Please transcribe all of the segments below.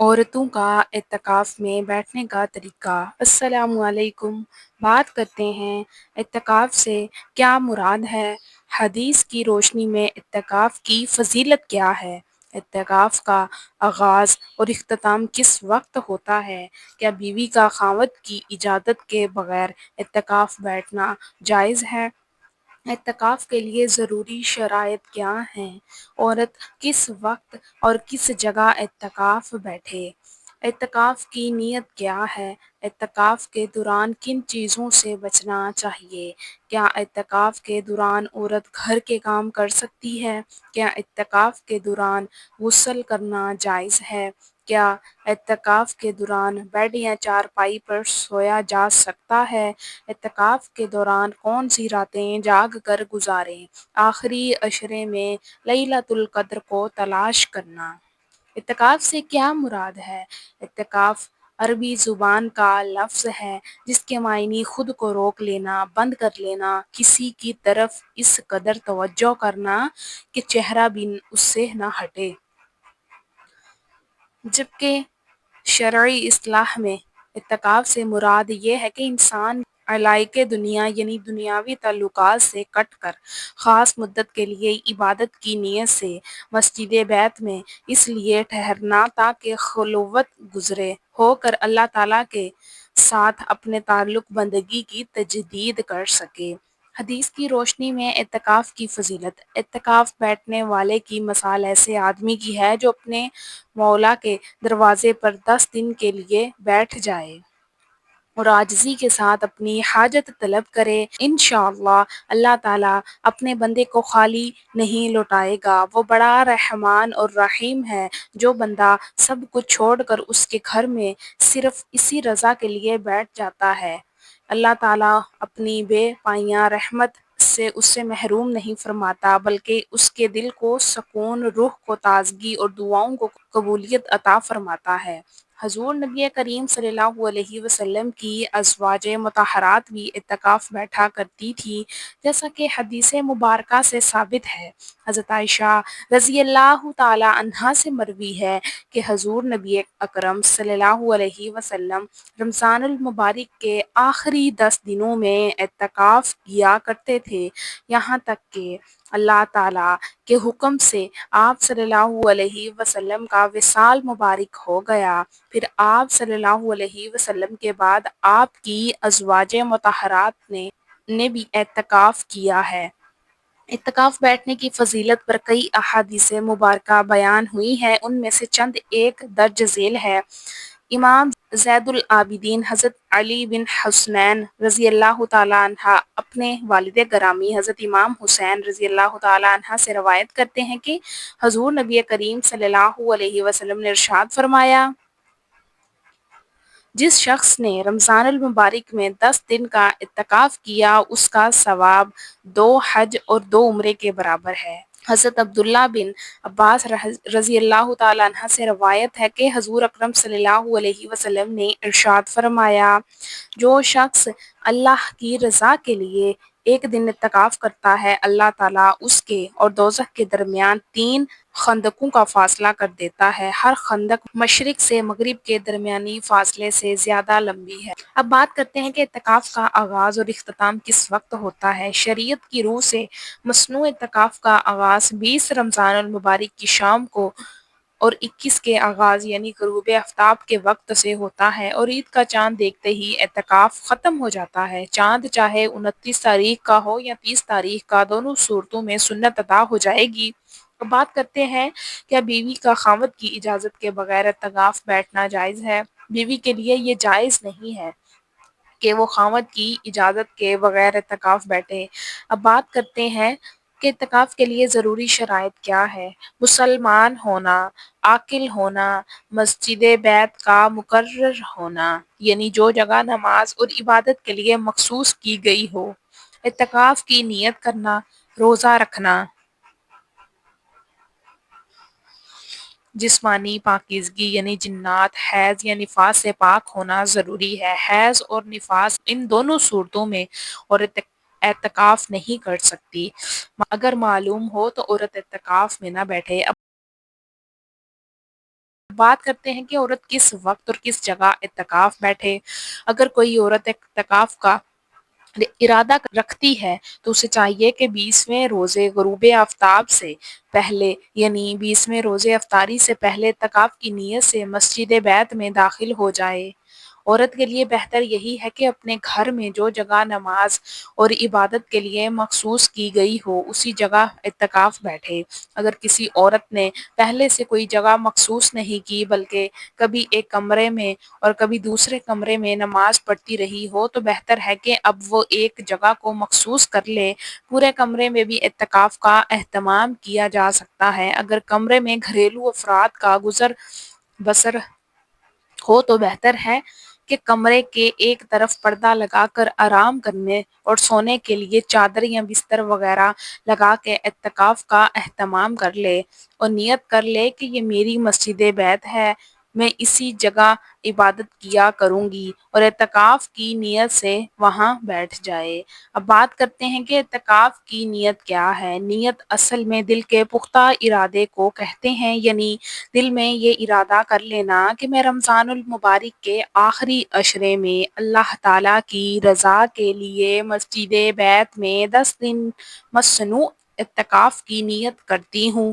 عورتوں کا اعتکاف میں بیٹھنے کا طریقہ۔ السلام علیکم۔ بات کرتے ہیں اعتکاف سے کیا مراد ہے۔ حدیث کی روشنی میں اعتکاف کی فضیلت کیا ہے۔ اعتکاف کا آغاز اور اختتام کس وقت ہوتا ہے۔ کیا بیوی کا خاوند کی اجازت کے بغیر اعتکاف بیٹھنا جائز ہے۔ اعتکاف کے لیے ضروری شرائط کیا ہیں۔ عورت کس وقت اور کس جگہ اعتکاف بیٹھے۔ اعتکاف کی نیت کیا ہے۔ اعتکاف کے دوران کن چیزوں سے بچنا چاہیے۔ کیا اعتکاف کے دوران عورت گھر کے کام کر سکتی ہے۔ کیا اعتکاف کے دوران غسل کرنا جائز ہے۔ کیا اعتکاف کے دوران بیڈ یا چارپائی پر سویا جا سکتا ہے۔ اعتکاف کے دوران کون سی راتیں جاگ کر گزاریں۔ آخری عشرے میں لیلۃ القدر کو تلاش کرنا۔ اعتکاف سے کیا مراد ہے۔ اعتکاف عربی زبان کا لفظ ہے جس کے معنی خود کو روک لینا، بند کر لینا، کسی کی طرف اس قدر توجہ کرنا کہ چہرہ بھی اس سے نہ ہٹے۔ جبکہ شرعی اصطلاح میں اعتکاف سے مراد یہ ہے کہ انسان علائق دنیا یعنی دنیاوی تعلقات سے کٹ کر خاص مدت کے لیے عبادت کی نیت سے مسجد بیت میں اس لیے ٹھہرنا تاکہ خلوت گزرے ہو کر اللہ تعالیٰ کے ساتھ اپنے تعلق بندگی کی تجدید کر سکے۔ حدیث کی روشنی میں اعتکاف کی فضیلت۔ اعتکاف بیٹھنے والے کی مثال ایسے آدمی کی ہے جو اپنے مولا کے دروازے پر 10 دن کے لیے بیٹھ جائے اور عاجزی کے ساتھ اپنی حاجت طلب کرے۔ انشاءاللہ اللہ تعالیٰ اپنے بندے کو خالی نہیں لوٹائے گا۔ وہ بڑا رحمان اور رحیم ہے۔ جو بندہ سب کچھ چھوڑ کر اس کے گھر میں صرف اسی رضا کے لیے بیٹھ جاتا ہے، اللہ تعالیٰ اپنی بے پایاں رحمت سے اسے محروم نہیں فرماتا بلکہ اس کے دل کو سکون، روح کو تازگی اور دعاؤں کو قبولیت عطا فرماتا ہے۔ حضور نبی کریم صلی اللہ علیہ وسلم کی ازواج مطہرات بھی اعتکاف بیٹھا کرتی تھی جیسا کہ حدیث مبارکہ سے ثابت ہے۔ حضرت عائشہ رضی اللہ تعالی عنہا سے مروی ہے کہ حضور نبی اکرم صلی اللہ علیہ وسلم رمضان المبارک کے آخری 10 دنوں میں اعتکاف کیا کرتے تھے، یہاں تک کہ اللہ تعالیٰ کے حکم سے آپ صلی اللہ علیہ وسلم کا وصال مبارک ہو گیا۔ پھر آپ صلی اللہ علیہ وسلم کے بعد آپ کی ازواج مطہرات نے بھی اعتکاف کیا ہے۔ اعتکاف بیٹھنے کی فضیلت پر کئی احادیث مبارکہ بیان ہوئی ہیں، ان میں سے چند ایک درج ذیل ہے۔ امام زین العابدین حضرت علی بن حسنین رضی اللہ تعالی عنہ اپنے والد گرامی حضرت امام حسین رضی اللہ تعالی عنہ سے روایت کرتے ہیں کہ حضور نبی کریم صلی اللہ علیہ وسلم نے ارشاد فرمایا، جس شخص نے رمضان المبارک میں 10 دن کا اعتکاف کیا اس کا ثواب 2 حج اور 2 عمرے کے برابر ہے۔ حضرت عبداللہ بن عباس رضی اللہ تعالیٰ عنہ سے روایت ہے کہ حضور اکرم صلی اللہ علیہ وسلم نے ارشاد فرمایا، جو شخص اللہ کی رضا کے لیے ایک دن اعتکاف کرتا ہے، اللہ تعالیٰ اس کے اور دوزخ کے درمیان 3 خندقوں کا فاصلہ کر دیتا ہے، ہر خندق مشرق سے مغرب کے درمیانی فاصلے سے زیادہ لمبی ہے۔ اب بات کرتے ہیں کہ اعتکاف کا آغاز اور اختتام کس وقت ہوتا ہے۔ شریعت کی روح سے مشروع اعتکاف کا آغاز 20 رمضان المبارک کی شام کو اور 21 کے آغاز یعنی غروب آفتاب کے وقت سے ہوتا ہے اور عید کا چاند دیکھتے ہی اعتکاف ختم ہو جاتا ہے۔ چاند چاہے 29 تاریخ کا ہو یا 30 تاریخ کا، دونوں صورتوں میں سنت ادا ہو جائے گی۔ اب بات کرتے ہیں کیا بیوی کا خاوند کی اجازت کے بغیر اعتکاف بیٹھنا جائز ہے۔ بیوی کے لیے یہ جائز نہیں ہے کہ وہ خاوند کی اجازت کے بغیر اعتکاف بیٹھے۔ اب بات کرتے ہیں کہ اعتکاف کے لیے ضروری شرائط کیا ہے۔ مسلمان ہونا، عاقل ہونا، مسجد بیت کا مقرر ہونا یعنی جو جگہ نماز اور عبادت کے لیے مخصوص کی گئی ہو، اعتکاف کی نیت کرنا، روزہ رکھنا، جسمانی پاکیزگی یعنی جنات، حیض یا نفاس سے پاک ہونا ضروری ہے۔ حیض اور نفاس ان دونوں صورتوں میں عورت اعتکاف نہیں کر سکتی۔ اگر معلوم ہو تو عورت اعتکاف میں نہ بیٹھے۔ بات کرتے ہیں کہ عورت کس وقت اور کس جگہ اعتکاف بیٹھے۔ اگر کوئی عورت اعتکاف کا ارادہ رکھتی ہے تو اسے چاہیے کہ 20ویں روزے غروب آفتاب سے پہلے یعنی 20ویں روزے افطاری سے پہلے اعتکاف کی نیت سے مسجد بیت میں داخل ہو جائے۔ عورت کے لیے بہتر یہی ہے کہ اپنے گھر میں جو جگہ نماز اور عبادت کے لیے مخصوص کی گئی ہو اسی جگہ اعتکاف بیٹھے۔ اگر کسی عورت نے پہلے سے کوئی جگہ مخصوص نہیں کی بلکہ کبھی ایک کمرے میں اور کبھی دوسرے کمرے میں نماز پڑھتی رہی ہو تو بہتر ہے کہ اب وہ ایک جگہ کو مخصوص کر لے۔ پورے کمرے میں بھی اعتکاف کا اہتمام کیا جا سکتا ہے۔ اگر کمرے میں گھریلو افراد کا گزر بسر ہو تو بہتر ہے کہ کمرے کے ایک طرف پردہ لگا کر آرام کرنے اور سونے کے لیے چادر یا بستر وغیرہ لگا کے اعتکاف کا اہتمام کر لے اور نیت کر لے کہ یہ میری مسجد بیت ہے، میں اسی جگہ عبادت کیا کروں گی اور اعتکاف کی نیت سے وہاں بیٹھ جائے۔ اب بات کرتے ہیں کہ اعتکاف کی نیت کیا ہے۔ نیت اصل میں دل کے پختہ ارادے کو کہتے ہیں، یعنی دل میں یہ ارادہ کر لینا کہ میں رمضان المبارک کے آخری عشرے میں اللہ تعالیٰ کی رضا کے لیے مسجد بیت میں 10 دن مصنوع اعتکاف کی نیت کرتی ہوں،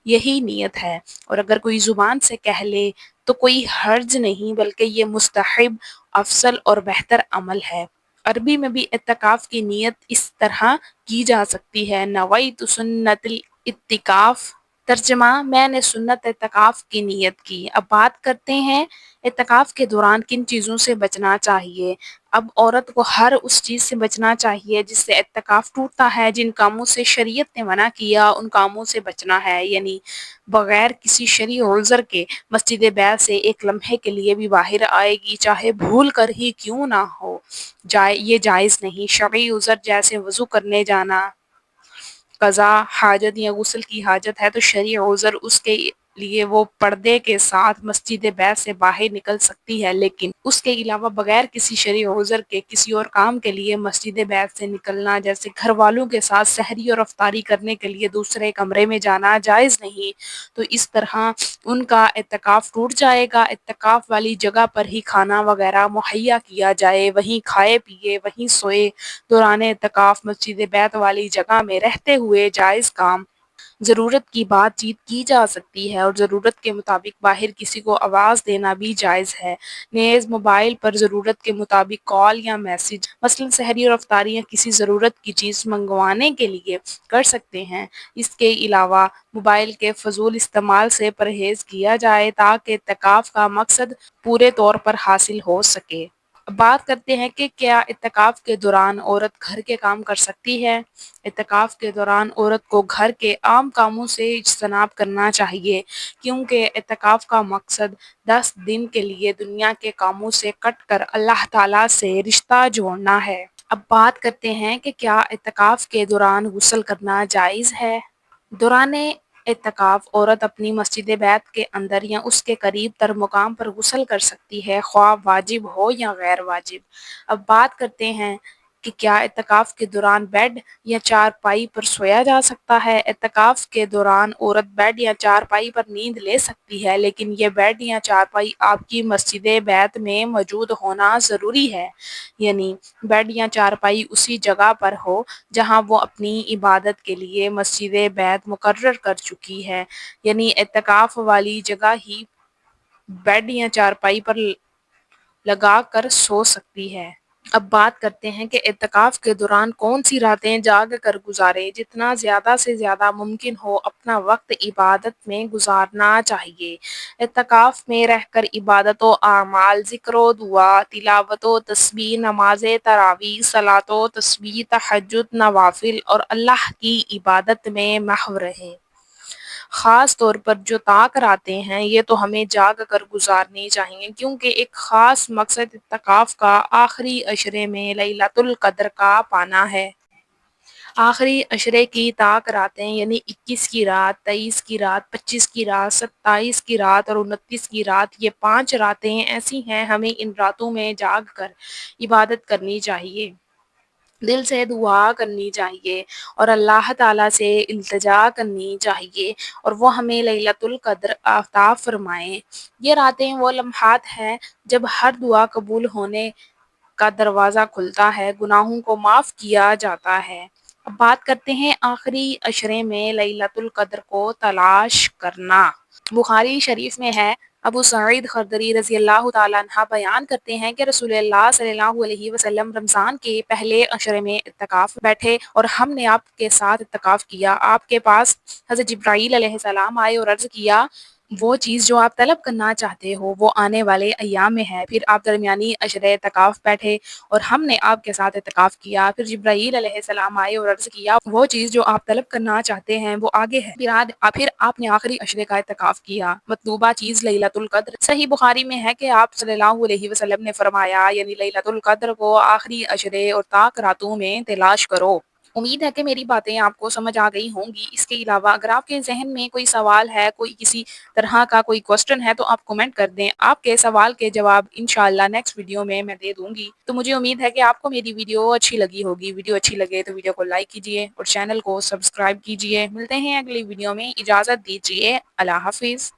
یہی نیت ہے۔ اور اگر کوئی زبان سے کہہ لے تو کوئی حرج نہیں بلکہ یہ مستحب، افضل اور بہتر عمل ہے۔ عربی میں بھی اعتکاف کی نیت اس طرح کی جا سکتی ہے: نویت سنت الاعتکاف، ترجمہ میں نے سنت اعتکاف کی نیت کی۔ اب بات کرتے ہیں اعتکاف کے دوران کن چیزوں سے بچنا چاہیے۔ اب عورت کو ہر اس چیز سے بچنا چاہیے جس سے اعتکاف ٹوٹتا ہے۔ جن کاموں سے شریعت نے منع کیا ان کاموں سے بچنا ہے، یعنی بغیر کسی شرعی عذر کے مسجد بیت سے ایک لمحے کے لیے بھی باہر آئے گی، چاہے بھول کر ہی کیوں نہ ہو، یہ جائز نہیں۔ شرعی عذر جیسے وضو کرنے جانا، قضاء حاجت یا غسل کی حاجت ہے تو شرعی عذر اس کے لیے وہ پردے کے ساتھ مسجد بیت سے باہر نکل سکتی ہے، لیکن اس کے علاوہ بغیر کسی شرعی عذر کے کسی اور کام کے لیے مسجد بیت سے نکلنا، جیسے گھر والوں کے ساتھ سحری اور افطاری کرنے کے لیے دوسرے کمرے میں جانا، جائز نہیں۔ تو اس طرح ان کا اعتکاف ٹوٹ جائے گا۔ اعتکاف والی جگہ پر ہی کھانا وغیرہ مہیا کیا جائے، وہیں کھائے پیے، وہیں سوئے۔ دوران اعتکاف مسجد بیت والی جگہ میں رہتے ہوئے جائز کام، ضرورت کی بات چیت کی جا سکتی ہے اور ضرورت کے مطابق باہر کسی کو آواز دینا بھی جائز ہے۔ نیز موبائل پر ضرورت کے مطابق کال یا میسج، مثلا سحری اور افطاری یا کسی ضرورت کی چیز منگوانے کے لیے کر سکتے ہیں۔ اس کے علاوہ موبائل کے فضول استعمال سے پرہیز کیا جائے تاکہ اعتکاف کا مقصد پورے طور پر حاصل ہو سکے۔ بات کرتے ہیں کہ کیا اعتکاف کے دوران عورت گھر کے کام کر سکتی ہے۔ اعتکاف کے دوران عورت کو گھر کے عام کاموں سے اجتناب کرنا چاہیے، کیونکہ اعتکاف کا مقصد 10 دن کے لیے دنیا کے کاموں سے کٹ کر اللہ تعالیٰ سے رشتہ جوڑنا ہے۔ اب بات کرتے ہیں کہ کیا اعتکاف کے دوران غسل کرنا جائز ہے۔ دوران اعتکاف عورت اپنی مسجد بیت کے اندر یا اس کے قریب تر مقام پر غسل کر سکتی ہے، خواہ واجب ہو یا غیر واجب۔ اب بات کرتے ہیں کہ کیا اعتکاف کے دوران بیڈ یا چارپائی پر سویا جا سکتا ہے۔ اعتکاف کے دوران عورت بیڈ یا چارپائی پر نیند لے سکتی ہے، لیکن یہ بیڈ یا چارپائی آپ کی مسجد بیت میں موجود ہونا ضروری ہے، یعنی بیڈ یا چارپائی اسی جگہ پر ہو جہاں وہ اپنی عبادت کے لیے مسجد بیت مقرر کر چکی ہے، یعنی اعتکاف والی جگہ ہی بیڈ یا چارپائی پر لگا کر سو سکتی ہے۔ اب بات کرتے ہیں کہ اعتکاف کے دوران کون سی راتیں جاگ کر گزارے۔ جتنا زیادہ سے زیادہ ممکن ہو اپنا وقت عبادت میں گزارنا چاہیے۔ اعتکاف میں رہ کر عبادت و اعمال، ذکر و دعا، تلاوت و تسبیح، نماز تراویح، صلاۃ و تسبیح، تہجد، نوافل اور اللہ کی عبادت میں محو رہیں۔ خاص طور پر جو طاق راتیں ہیں یہ تو ہمیں جاگ کر گزارنی چاہیے، کیونکہ ایک خاص مقصد اعتکاف کا آخری عشرے میں لیلۃ القدر کا پانا ہے۔ آخری عشرے کی طاق راتیں یعنی 21 کی رات، 23 کی رات، 25 کی رات، 27 کی رات اور 29 کی رات، یہ 5 راتیں ایسی ہیں ہمیں ان راتوں میں جاگ کر عبادت کرنی چاہیے۔ دل سے دعا کرنی چاہیے اور اللہ تعالیٰ سے التجا کرنی چاہیے اور وہ ہمیں لیلۃ القدر عطا فرمائیں۔ یہ راتیں وہ لمحات ہیں جب ہر دعا قبول ہونے کا دروازہ کھلتا ہے، گناہوں کو معاف کیا جاتا ہے۔ اب بات کرتے ہیں آخری عشرے میں لیلۃ القدر کو تلاش کرنا۔ بخاری شریف میں ہے، ابو سعید خدری رضی اللہ تعالیٰ عنہ بیان کرتے ہیں کہ رسول اللہ صلی اللہ علیہ وسلم رمضان کے پہلے عشرے میں اعتکاف بیٹھے اور ہم نے آپ کے ساتھ اعتکاف کیا۔ آپ کے پاس حضرت جبرائیل علیہ السلام آئے اور عرض کیا، وہ چیز جو آپ طلب کرنا چاہتے ہو وہ آنے والے ایام میں ہے۔ پھر آپ درمیانی عشرے اعتکاف بیٹھے اور ہم نے آپ کے ساتھ اعتکاف کیا۔ پھر جبرائیل علیہ السلام آئے اور عرض کیا، وہ چیز جو آپ طلب کرنا چاہتے ہیں وہ آگے ہے۔ پھر آپ نے آخری عشرے کا اعتکاف کیا۔ مطلوبہ چیز لیلۃ القدر۔ صحیح بخاری میں ہے کہ آپ صلی اللہ علیہ وسلم نے فرمایا، یعنی لیلۃ القدر کو آخری عشرے اور طاق راتوں میں تلاش کرو۔ امید ہے کہ میری باتیں آپ کو سمجھ آ گئی ہوں گی۔ اس کے علاوہ اگر آپ کے ذہن میں کوئی سوال ہے، کوئی کسی طرح کا کوئی کوسچن ہے تو آپ کومنٹ کر دیں۔ آپ کے سوال کے جواب انشاءاللہ نیکسٹ ویڈیو میں دے دوں گی۔ تو مجھے امید ہے کہ آپ کو میری ویڈیو اچھی لگی ہوگی۔ ویڈیو اچھی لگے تو ویڈیو کو لائک کیجئے اور چینل کو سبسکرائب کیجئے۔ ملتے ہیں اگلی ویڈیو میں، اجازت دیجئے، اللہ حافظ۔